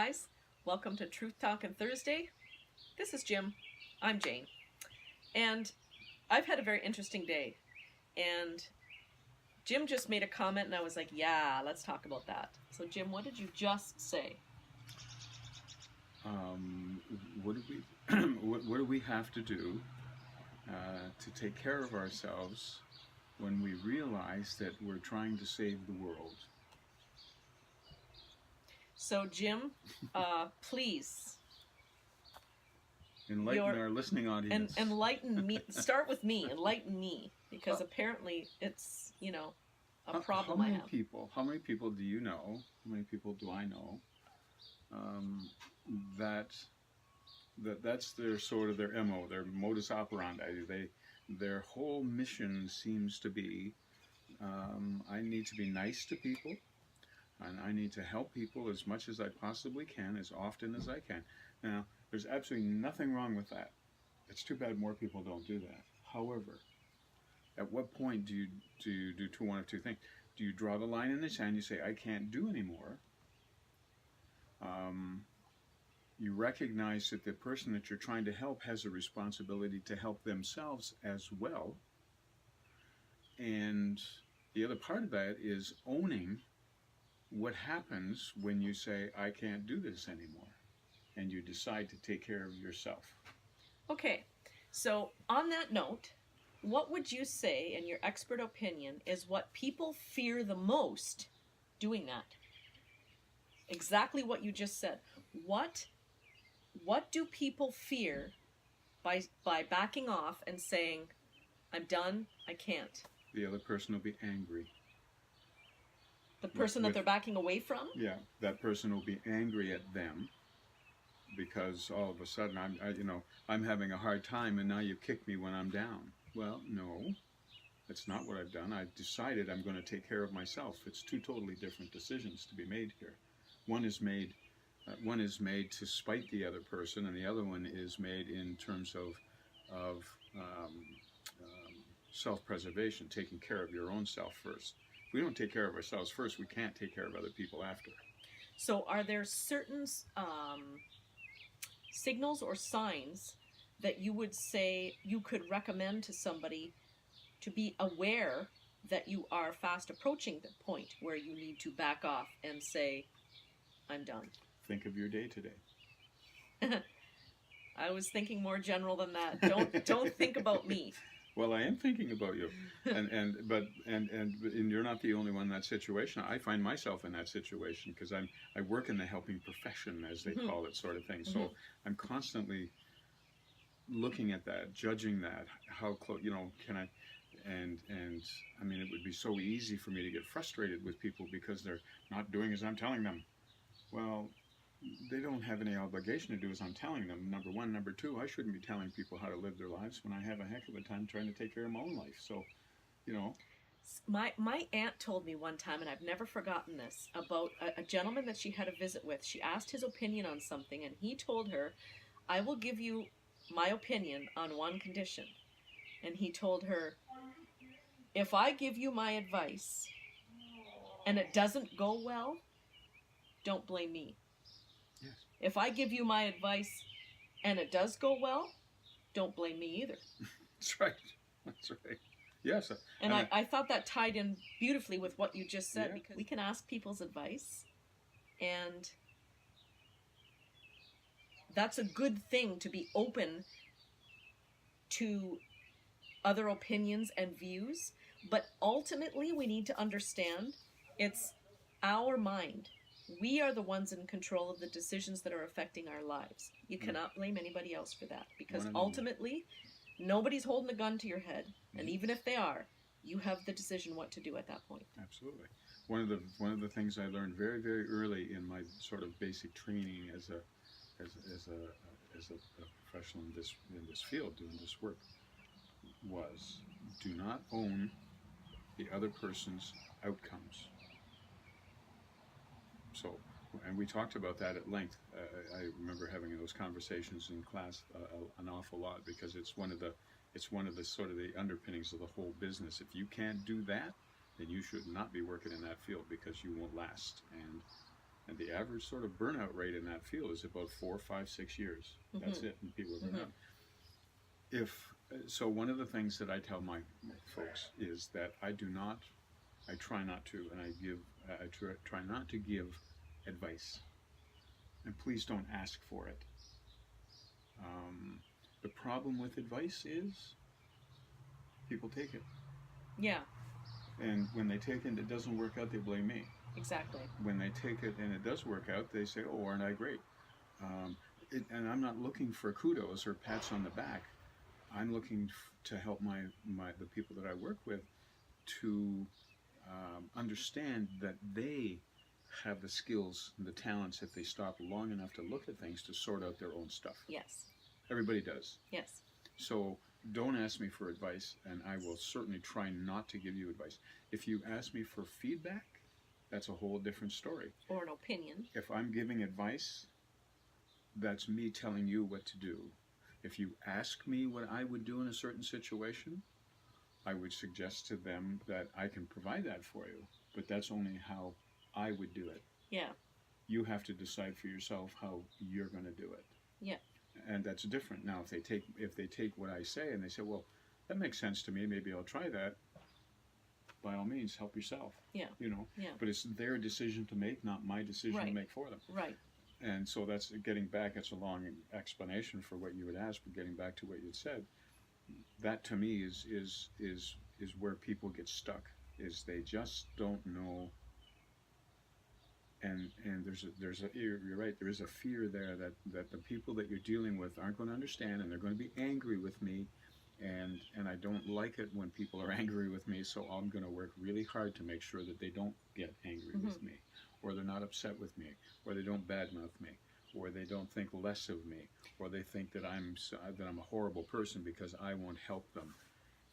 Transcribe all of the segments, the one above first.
guys, welcome to Truth Talkin Thursday. This is Jim. I'm Jane. And I've had a very interesting day. And Jim just made a comment and I was like, yeah, let's talk about that. So Jim, what did you just say? What do we what do we have to do to take care of ourselves when we realize that we're trying to save the world? So Jim, please Enlighten our listening audience. Enlighten me. Start with me. Enlighten me, because apparently it's a problem I have. How many people do you know? How many people do I know? That's their sort of their MO, their modus operandi. Their whole mission seems to be, I need to be nice to people, and I need to help people as much as I possibly can, as often as I can. Now, there's absolutely nothing wrong with that. It's too bad more people don't do that. However, at what point do you do one of two things? Do you draw the line in the sand? You say, I can't do anymore. You recognize that the person that you're trying to help has a responsibility to help themselves as well. And the other part of that is owning what happens when you say, I can't do this anymore, and you decide to take care of yourself. Okay, so on that note, what would you say, in your expert opinion, is what people fear the most doing that? Exactly what you just said. What do people fear by backing off and saying, I'm done, I can't? The other person will be angry. The person that they're backing away from? Yeah, that person will be angry at them because all of a sudden I'm having a hard time and now you kick me when I'm down. Well, no, that's not what I've done. I've decided I'm going to take care of myself. It's two totally different decisions to be made here. One is made to spite the other person, and the other one is made in terms of self-preservation, taking care of your own self first. If we don't take care of ourselves first, we can't take care of other people after. So are there certain signals or signs that you would say you could recommend to somebody to be aware that you are fast approaching the point where you need to back off and say, I'm done? Think of your day today. I was thinking more general than that. Don't think about me. Well, I am thinking about you, but you're not the only one in that situation. I find myself in that situation because I work in the helping profession, as they call it, sort of thing. So I'm constantly looking at that, judging that, how close, can I, and I mean, it would be so easy for me to get frustrated with people because they're not doing as I'm telling them. Well, they don't have any obligation to do as I'm telling them, number one. Number two, I shouldn't be telling people how to live their lives when I have a heck of a time trying to take care of my own life. So, My aunt told me one time, and I've never forgotten this, about a gentleman that she had a visit with. She asked his opinion on something, and he told her, I will give you my opinion on one condition. And he told her, if I give you my advice and it doesn't go well, don't blame me. Yes. If I give you my advice and it does go well, don't blame me either. That's right. That's right. Yes. And I thought that tied in beautifully with what you just said, because we can ask people's advice, and that's a good thing, to be open to other opinions and views. But ultimately, we need to understand it's our mind. We are the ones in control of the decisions that are affecting our lives. You cannot blame anybody else for that, because ultimately, nobody's holding a gun to your head. And even if they are, you have the decision what to do at that point. Absolutely. One of the things I learned very, very early in my sort of basic training as a professional in this field, doing this work, was do not own the other person's outcomes. So, and we talked about that at length. I remember having those conversations in class an awful lot, because it's one of the sort of the underpinnings of the whole business. If you can't do that, then you should not be working in that field, because you won't last. And And the average sort of burnout rate in that field is about 4, 5, 6 years. That's it, and people burn out. So one of the things that I tell my folks is that I try not to, and I try not to give advice, and please don't ask for it. The problem with advice is people take it, Yeah, and when they take it and it doesn't work out, they blame me. exactly. When they take it and it does work out, they say, "Oh, aren't I great?" And I'm not looking for kudos or pats on the back. I'm looking to help the people that I work with to understand that they have the skills and the talents if they stop long enough to look at things to sort out their own stuff. Yes. Everybody does. Yes. So don't ask me for advice, and I will certainly try not to give you advice. If you ask me for feedback, that's a whole different story. Or an opinion. If I'm giving advice, that's me telling you what to do. If you ask me what I would do in a certain situation, I would suggest to them that I can provide that for you, but that's only how I would do it. Yeah. You have to decide for yourself how you're going to do it. Yeah. And that's different. Now, if they take what I say and they say, well, that makes sense to me, maybe I'll try that, by all means, help yourself. Yeah. Yeah. But it's their decision to make, not my decision to make for them. Right. And so that's getting back, it's a long explanation for what you would ask, but getting back to what you'd said, that to me is where people get stuck, is they just don't know. And you're right, there is a fear there that the people that you're dealing with aren't going to understand, and they're going to be angry with me, and I don't like it when people are angry with me, so I'm going to work really hard to make sure that they don't get angry with me, or they're not upset with me, or they don't badmouth me, or they don't think less of me, or they think that I'm a horrible person because I won't help them.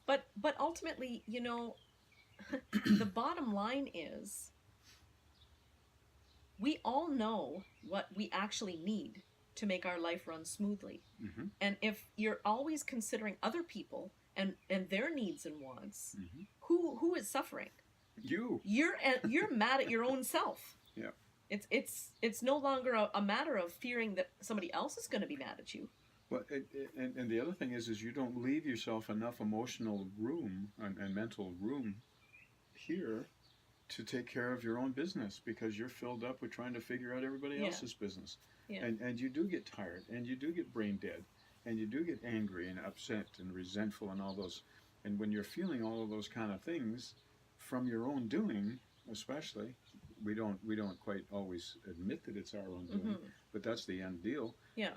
But ultimately, the bottom line is, we all know what we actually need to make our life run smoothly. Mm-hmm. And if you're always considering other people and their needs and wants, Mm-hmm. who is suffering? You. You're mad at your own self. Yeah. It's no longer a matter of fearing that somebody else is going to be mad at you. Well, and the other thing is you don't leave yourself enough emotional room and mental room here to take care of your own business, because you're filled up with trying to figure out everybody else's business. Yeah. And you do get tired, and you do get brain dead, and you do get angry and upset and resentful and all those. And when you're feeling all of those kind of things from your own doing, especially, we don't quite always admit that it's our own doing, but that's the end deal. Yeah.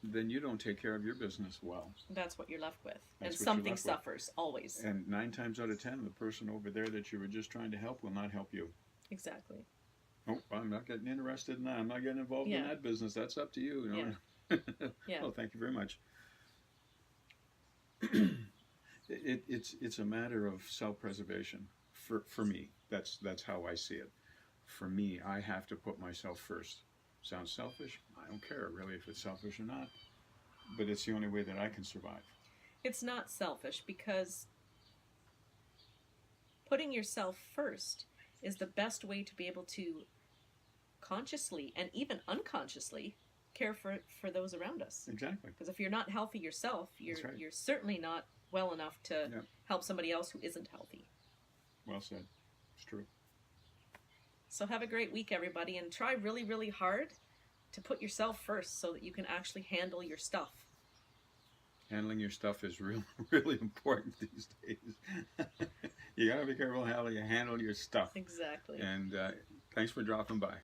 Then you don't take care of your business well. That's what you're left with. That's and what something you're left suffers, always. And 9 times out of 10, the person over there that you were just trying to help will not help you. Exactly. Oh, I'm not getting interested in that. I'm not getting involved in that business. That's up to you. Yeah. Yeah. Oh, thank you very much. It's a matter of self-preservation for me. That's how I see it. For me, I have to put myself first. Sounds selfish? I don't care really if it's selfish or not. But it's the only way that I can survive. It's not selfish, because putting yourself first is the best way to be able to consciously and even unconsciously care for those around us. Exactly. Because if you're not healthy yourself, That's right. you're certainly not well enough to help somebody else who isn't healthy. Well said. It's true. So have a great week, everybody, and try really, really hard to put yourself first so that you can actually handle your stuff. Handling your stuff is really, really important these days. You gotta be careful how you handle your stuff. Exactly. And thanks for dropping by.